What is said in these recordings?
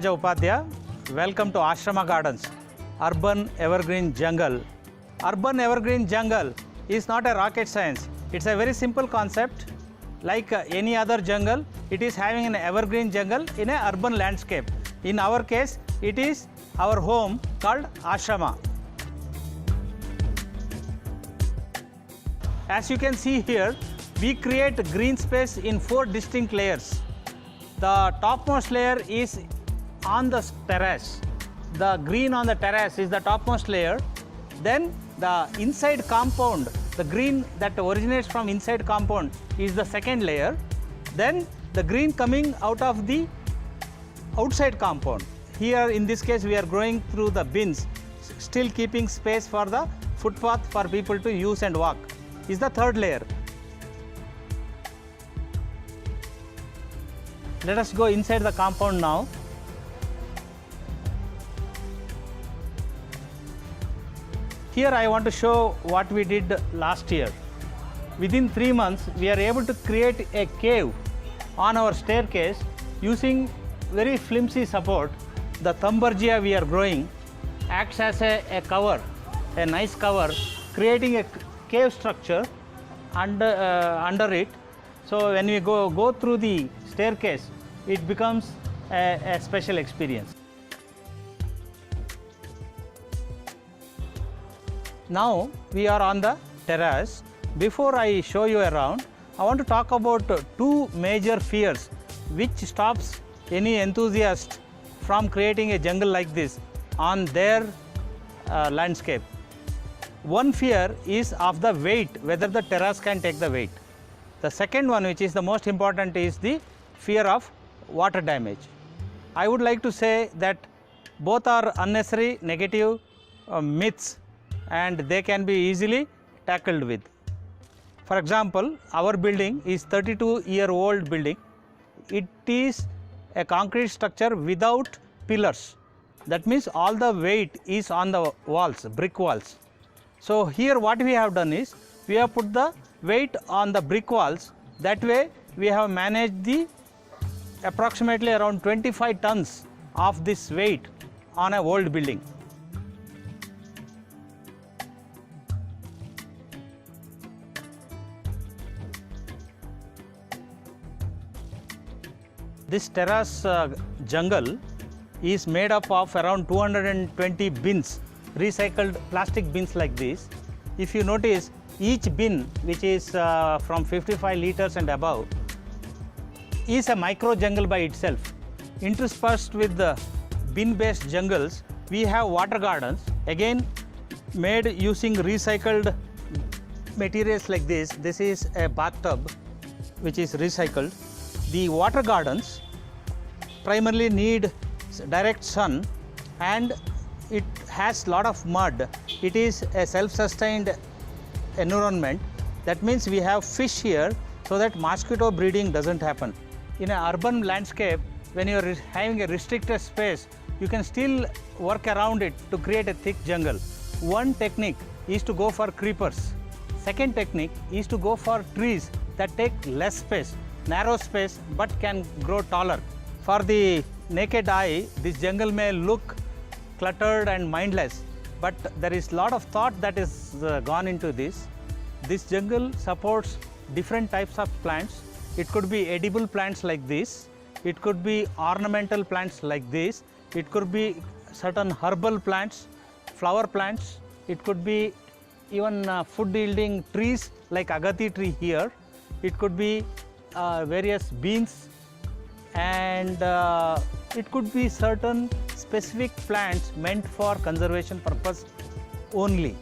Ramanuja Upadhyaya. Welcome to Ashrama Gardens, Urban Evergreen Jungle. Urban Evergreen Jungle is not a rocket science. It's a very simple concept. Like any other jungle, it is having an evergreen jungle in an urban landscape. In our case, it is our home called Ashrama. As you can see here, we create green space in 4 distinct layers. The topmost layer is on the terrace. The green on the terrace is the topmost layer. Then the inside compound, the green that originates from inside compound is the second layer. Then the green coming out of the outside compound. Here in this case we are growing through the bins, still keeping space for the footpath for people to use and walk, is the third layer. Let us go inside the compound now. Here I want to show what we did last year. Within 3 months, we are able to create a cave on our staircase using very flimsy support. The Thumbergia we are growing acts as a cover, a nice cover, creating a cave structure under it. So when we go through the staircase, it becomes a special experience. Now we are on the terrace. Before I show you around, I want to talk about 2 major fears which stops any enthusiast from creating a jungle like this on their landscape. One fear is of the weight, whether the terrace can take the weight. The second one, which is the most important, is the fear of water damage. I would like to say that both are unnecessary negative myths, and they can be easily tackled with. For example, our building is 32-year-old building. It is a concrete structure without pillars. That means all the weight is on the walls, brick walls. So here what we have done is, we have put the weight on the brick walls. That way we have managed the approximately around 25 tons of this weight on a old building. This terrace jungle is made up of around 220 bins, recycled plastic bins like this. If you notice, each bin, which is from 55 liters and above, is a micro jungle by itself. Interspersed with the bin based jungles, we have water gardens, again made using recycled materials like this. This is a bathtub which is recycled. The water gardens primarily need direct sun, and it has lot of mud. It is a self-sustained environment. That means we have fish here so that mosquito breeding doesn't happen. In an urban landscape, when you are having a restricted space, you can still work around it to create a thick jungle. One technique is to go for creepers. Second technique is to go for trees that take less space, narrow space, but can grow taller. For the naked eye, this jungle may look cluttered and mindless, but there is lot of thought that is gone into this. This jungle supports different types of plants. It could be edible plants like this, it could be ornamental plants like this, it could be certain herbal plants, flower plants, it could be even food yielding trees like agati tree here, it could be various beans, and it could be certain specific plants meant for conservation purpose only.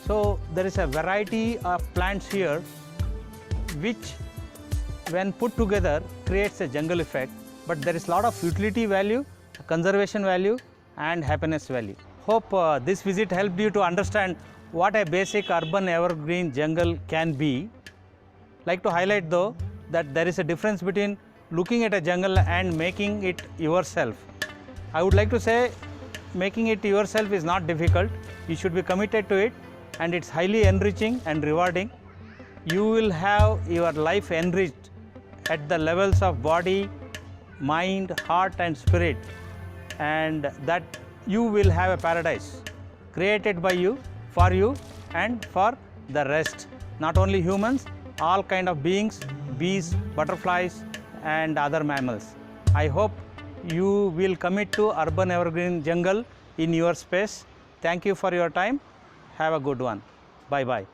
So there is a variety of plants here which when put together creates a jungle effect, but there is lot of utility value, conservation value and happiness value. Hope this visit helped you to understand what a basic urban evergreen jungle can be. Like to highlight though that there is a difference between looking at a jungle and making it yourself. I would like to say making it yourself is not difficult. You should be committed to it, and it's highly enriching and rewarding. You will have your life enriched at the levels of body, mind, heart and spirit and that you will have a paradise created by you, for you and for the rest, not only humans, all kind of beings, bees, butterflies and other mammals. I hope you will commit to urban evergreen jungle in your space. Thank you for your time. Have a good one. Bye bye.